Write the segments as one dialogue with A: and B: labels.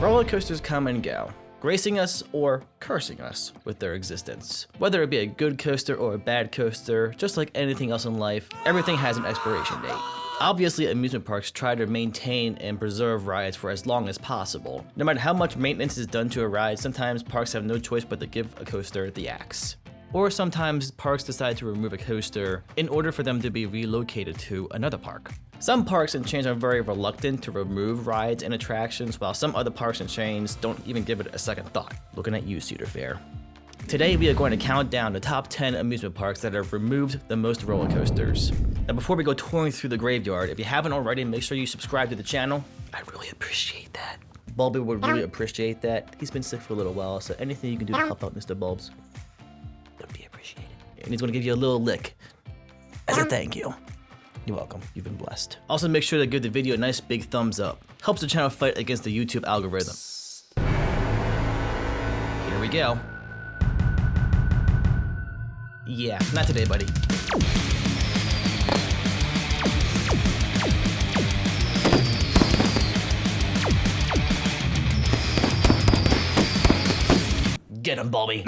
A: Roller coasters come and go, gracing us or cursing us with their existence. Whether it be a good coaster or a bad coaster, just like anything else in life, everything has an expiration date. Obviously, amusement parks try to maintain and preserve rides for as long as possible. No matter how much maintenance is done to a ride, sometimes parks have no choice but to give a coaster the axe. Or sometimes parks decide to remove a coaster in order for them to be relocated to another park. Some parks and chains are very reluctant to remove rides and attractions, while some other parks and chains don't even give it a second thought. Looking at you, Cedar Fair. Today we are going to count down the top 10 amusement parks that have removed the most roller coasters. Now before we go touring through the graveyard, if you haven't already, make sure you subscribe to the channel. I'd really appreciate that. Bulby would really appreciate that. He's been sick for a little while, so anything you can do to help out Mr. Bulbs would be appreciated. And he's going to give you a little lick as a thank you. You're welcome. You've been blessed. Also, make sure to give the video a nice big thumbs up. Helps the channel fight against the YouTube algorithm. Here we go. Yeah, not today, buddy. Get him, Bulby.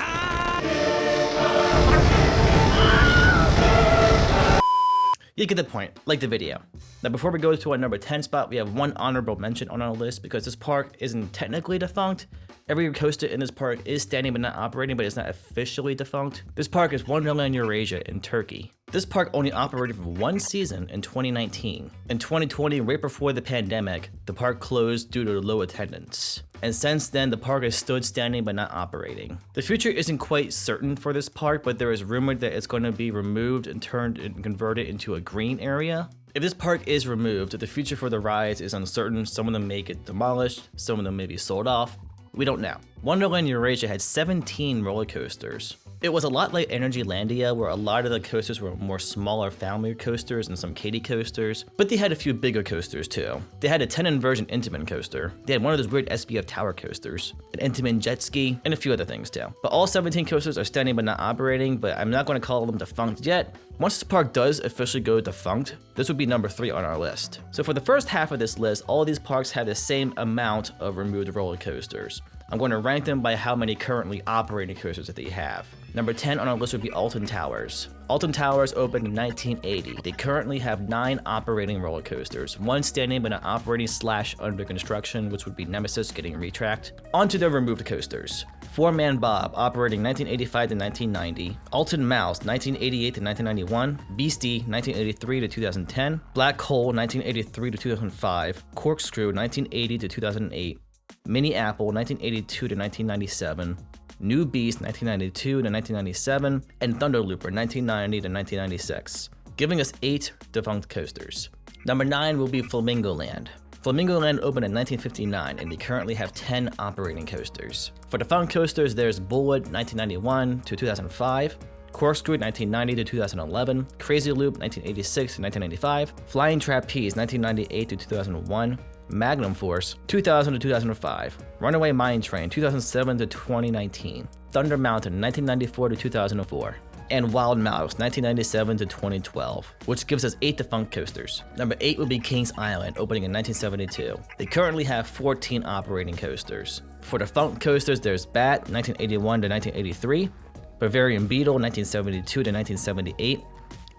A: You get the point, like the video. Now before we go to our number 10 spot, we have one honorable mention on our list because this park isn't technically defunct. Every coaster in this park is standing but not operating, but it's not officially defunct. This park is Wonderland Eurasia in Turkey. This park only operated for one season in 2019. In 2020, right before the pandemic, the park closed due to low attendance. And since then, the park has stood standing but not operating. The future isn't quite certain for this park, but there is rumored that it's going to be removed and turned and converted into a green area. If this park is removed, the future for the rides is uncertain. Some of them may get demolished, some of them may be sold off. We don't know. Wonderland Eurasia had 17 roller coasters. It was a lot like Energylandia, where a lot of the coasters were more smaller family coasters and some kiddie coasters, but they had a few bigger coasters too. They had a 10-inversion Intamin coaster. They had one of those weird SBF tower coasters, an Intamin jet ski, and a few other things too. But all 17 coasters are standing but not operating, but I'm not going to call them defunct yet. Once this park does officially go defunct, this would be number 3 on our list. So for the first half of this list, all of these parks have the same amount of removed roller coasters. I'm going to rank them by how many currently operating coasters that they have. Number 10 on our list would be Alton Towers. Alton Towers opened in 1980. They currently have 9 operating roller coasters, 1 standing but not operating / under construction, which would be Nemesis getting retracked. On to the removed coasters. Four-Man Bob, operating 1985 to 1990. Alton Mouse, 1988 to 1991. Beastie, 1983 to 2010. Black Hole, 1983 to 2005. Corkscrew, 1980 to 2008. Mini Apple, 1982 to 1997. New Beast, 1992 to 1997, and Thunderlooper, 1990 to 1996, giving us 8 defunct coasters. Number 9 will be Flamingoland. Flamingoland opened in 1959, and they currently have 10 operating coasters. For defunct coasters, there's Bullwood, 1991 to 2005, Corkscrew, 1990 to 2011, Crazy Loop, 1986 to 1995, Flying Trapeze, 1998 to 2001, Magnum Force, 2000 to 2005, Runaway Mine Train, 2007 to 2019, Thunder Mountain, 1994 to 2004, and Wild Mouse, 1997 to 2012, which gives us 8 defunct coasters. Number 8 would be Kings Island, opening in 1972. They currently have 14 operating coasters. For defunct coasters, there's Bat, 1981 to 1983, Bavarian Beetle, 1972 to 1978,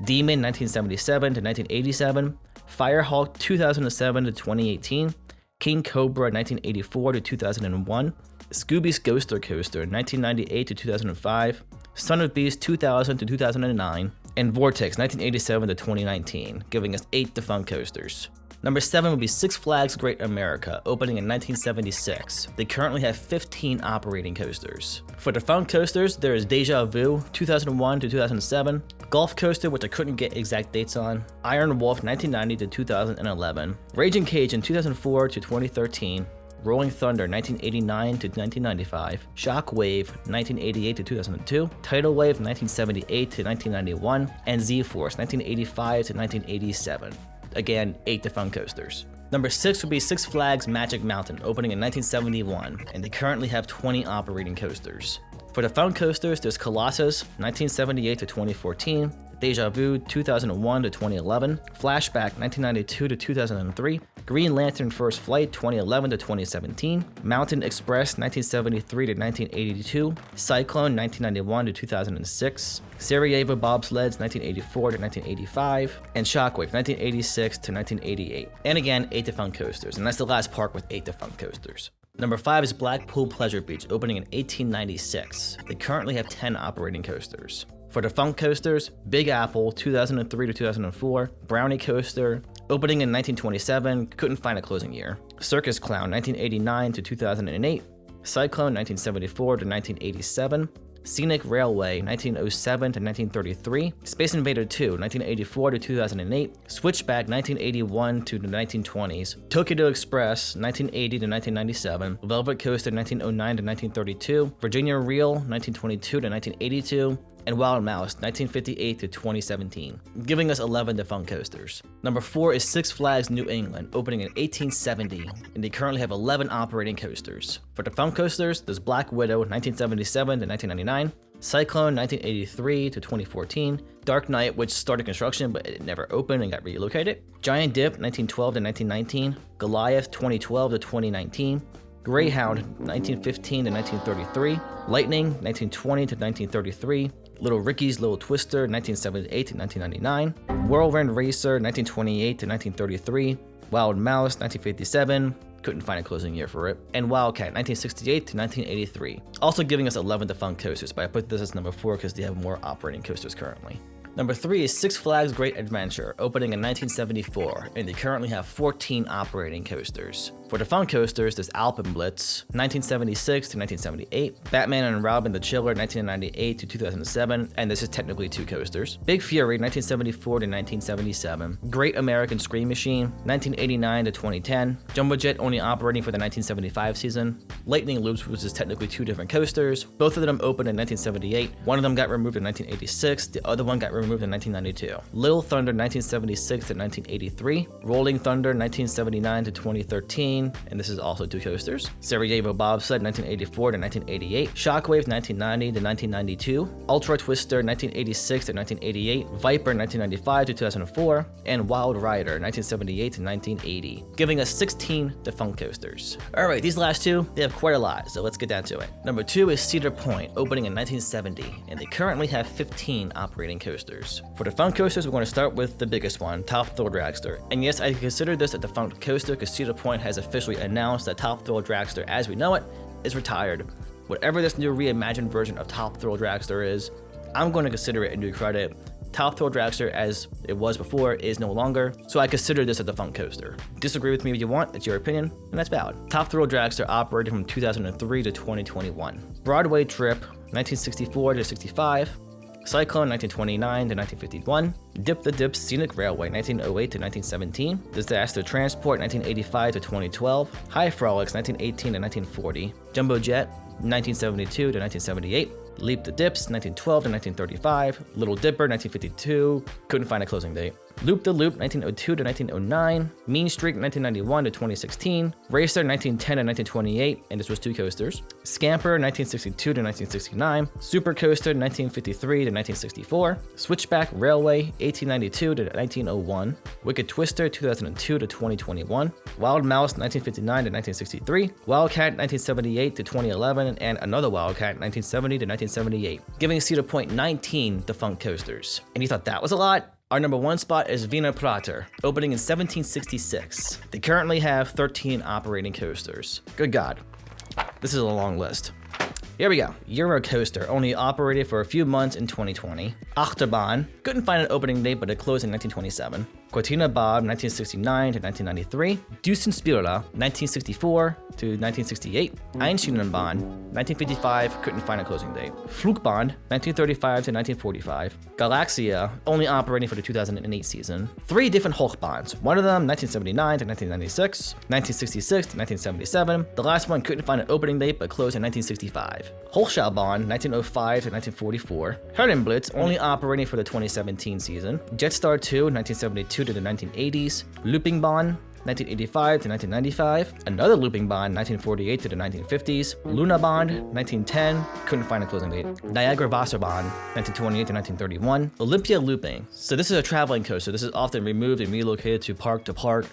A: Demon, 1977 to 1987, Firehawk, 2007 to 2018, King Cobra, 1984 to 2001, Scooby's Ghoster Coaster, 1998 to 2005, Son of Beast, 2000 to 2009, and Vortex, 1987 to 2019, giving us 8 defunct coasters. Number 7 would be Six Flags Great America, opening in 1976. They currently have 15 operating coasters. For defunct coasters, there is Deja Vu, 2001 to 2007, Golf Coaster, which I couldn't get exact dates on, Iron Wolf, 1990 to 2011, Raging Cajun, 2004 to 2013, Rolling Thunder, 1989 to 1995, Shockwave, 1988 to 2002, Tidal Wave, 1978 to 1991, and Z-Force, 1985 to 1987. Again, 8 defunct coasters. Number 6 would be Six Flags Magic Mountain, opening in 1971, and they currently have 20 operating coasters. For defunct coasters, there's Colossus, 1978 to 2014, Deja Vu 2001 to 2011, Flashback 1992 to 2003, Green Lantern First Flight 2011 to 2017, Mountain Express 1973 to 1982, Cyclone 1991 to 2006, Sarajevo Bobsleds 1984 to 1985, and Shockwave 1986 to 1988. And again, 8 defunct coasters, and that's the last park with 8 defunct coasters. Number 5 is Blackpool Pleasure Beach, opening in 1896. They currently have 10 operating coasters. For defunct coasters, Big Apple 2003 to 2004, Brownie Coaster, opening in 1927, couldn't find a closing year. Circus Clown 1989 to 2008, Cyclone 1974 to 1987, Scenic Railway 1907 to 1933, Space Invader 2 1984 to 2008, Switchback 1981 to the 1920s, Tokyo Express 1980 to 1997, Velvet Coaster 1909 to 1932, Virginia Reel 1922 to 1982, and Wild Mouse 1958 to 2017, giving us 11 defunct coasters. Number 4 is Six Flags New England, opening in 1870, and they currently have 11 operating coasters. For defunct coasters, there's Black Widow 1977 to 1999, Cyclone 1983 to 2014, Dark Knight, which started construction but it never opened and got relocated, Giant Dip 1912 to 1919, Goliath 2012 to 2019, Greyhound 1915 to 1933, Lightning 1920 to 1933, Little Ricky's Little Twister 1978 to 1999, Whirlwind Racer 1928 to 1933, Wild Mouse 1957, couldn't find a closing year for it, and Wildcat 1968 to 1983, also giving us 11 defunct coasters, but I put this as number 4 because they have more operating coasters currently. Number 3 is Six Flags Great Adventure, opening in 1974, and they currently have 14 operating coasters. For defunct coasters, there's ALPEN BLITZ, 1976 to 1978, Batman and Robin the Chiller, 1998 to 2007, and this is technically 2 coasters, Big Fury, 1974 to 1977, Great American Scream Machine, 1989 to 2010, Jumbo Jet only operating for the 1975 season, Lightning Loops, which is technically 2 different coasters, both of them opened in 1978, one of them got removed in 1986, the other one got removed in 1992, Little Thunder 1976 to 1983, Rolling Thunder 1979 to 2013, and this is also 2 coasters, Sarajevo Bobsled 1984 to 1988, Shockwave 1990 to 1992, Ultra Twister 1986 to 1988, Viper 1995 to 2004, and Wild Rider 1978 to 1980, giving us 16 defunct coasters. Alright, these last 2, they have quite a lot, so let's get down to it. Number 2 is Cedar Point, opening in 1970, and they currently have 15 operating coasters. For defunct coasters, we're going to start with the biggest one, Top Thrill Dragster. And yes, I consider this a defunct coaster because Cedar Point has officially announced that Top Thrill Dragster, as we know it, is retired. Whatever this new reimagined version of Top Thrill Dragster is, I'm going to consider it a new credit. Top Thrill Dragster, as it was before, is no longer, so I consider this a defunct coaster. Disagree with me if you want, it's your opinion, and that's valid. Top Thrill Dragster operated from 2003 to 2021. Broadway Trip, 1964 to 65. Cyclone 1929 to 1951, Dip the Dip Scenic Railway 1908 to 1917, Disaster Transport 1985 to 2012, High Frolics 1918 to 1940, Jumbo Jet 1972 to 1978, Leap the Dips 1912 to 1935, Little Dipper 1952, couldn't find a closing date, Loop the Loop 1902 to 1909, Mean Streak 1991 to 2016, Racer 1910 to 1928, and this was 2 coasters, Scamper 1962 to 1969, Super Coaster 1953 to 1964, Switchback Railway 1892 to 1901, Wicked Twister 2002 to 2021, Wild Mouse 1959 to 1963, Wildcat 1978 to 2011, and another Wildcat 1970 to 1978, giving Cedar Point 19 defunct coasters. And you thought that was a lot? Our number 1 spot is Wiener Prater, opening in 1766. They currently have 13 operating coasters. Good God, this is a long list. Here we go. Euro Coaster, only operated for a few months in 2020. Achterbahn, couldn't find an opening date, but it closed in 1927. Cortina Bob, 1969 to 1993. Düsenspieler, 1964 to 1968. Einschienenbahn, 1955, couldn't find a closing date. Flugbahn, 1935 to 1945. Galaxia, only operating for the 2008 season. 3 different Hochbahns, one of them 1979 to 1996, 1966 to 1977. The last one couldn't find an opening date, but closed in 1965. Hochschaubahn, 1905 to 1944. Herrenblitz, only operating for the 2017 season. Jetstar 2, 1972 to the 1980s. Loopingbahn, 1985 to 1995, another looping bond, 1948 to the 1950s, Luna Bond, 1910, couldn't find a closing date, Niagara Wasserbahn, 1928 to 1931, Olympia Looping. So this is a traveling coaster. This is often removed and relocated to park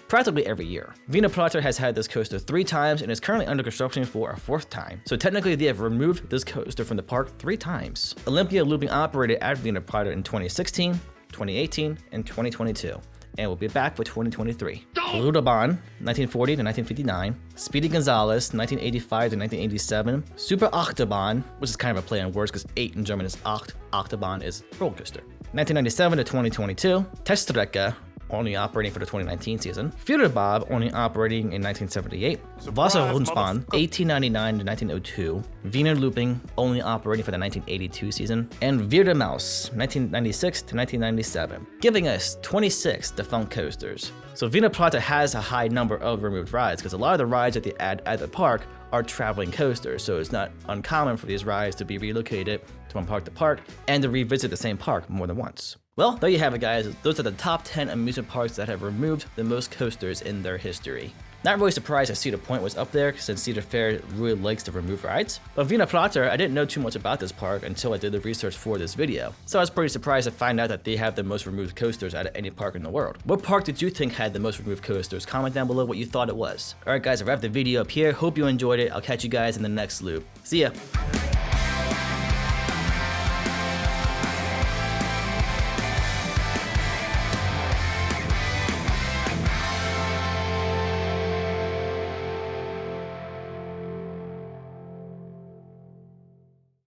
A: practically every year. Wiener Prater has had this coaster 3 times and is currently under construction for a 4th time. So technically they have removed this coaster from the park 3 times. Olympia Looping operated at Wiener Prater in 2016, 2018, and 2022. And we'll be back for 2023. Rudabahn, 1940 to 1959. Speedy Gonzales, 1985 to 1987. Super Achterbahn, which is kind of a play on words because 8 in German is Acht, Achterbahn is roller coaster. 1997 to 2022. Teststrecke, only operating for the 2019 season. Führerbahn, only operating in 1978. WASSERUTSCHBAHN, 1899 to 1902. Wiener Looping, only operating for the 1982 season. And Wirdermaus, 1996 to 1997, giving us 26 defunct coasters. So Wiener Prater has a high number of removed rides because a lot of the rides that they add at the park are traveling coasters, so it's not uncommon for these rides to be relocated from park to park and to revisit the same park more than once. Well, there you have it, guys. Those are the top 10 amusement parks that have removed the most coasters in their history. Not really surprised that Cedar Point was up there, since Cedar Fair really likes to remove rides. But Wiener Prater, I didn't know too much about this park until I did the research for this video. So I was pretty surprised to find out that they have the most removed coasters out of any park in the world. What park did you think had the most removed coasters? Comment down below what you thought it was. Alright guys, I wrapped the video up here. Hope you enjoyed it. I'll catch you guys in the next loop. See ya!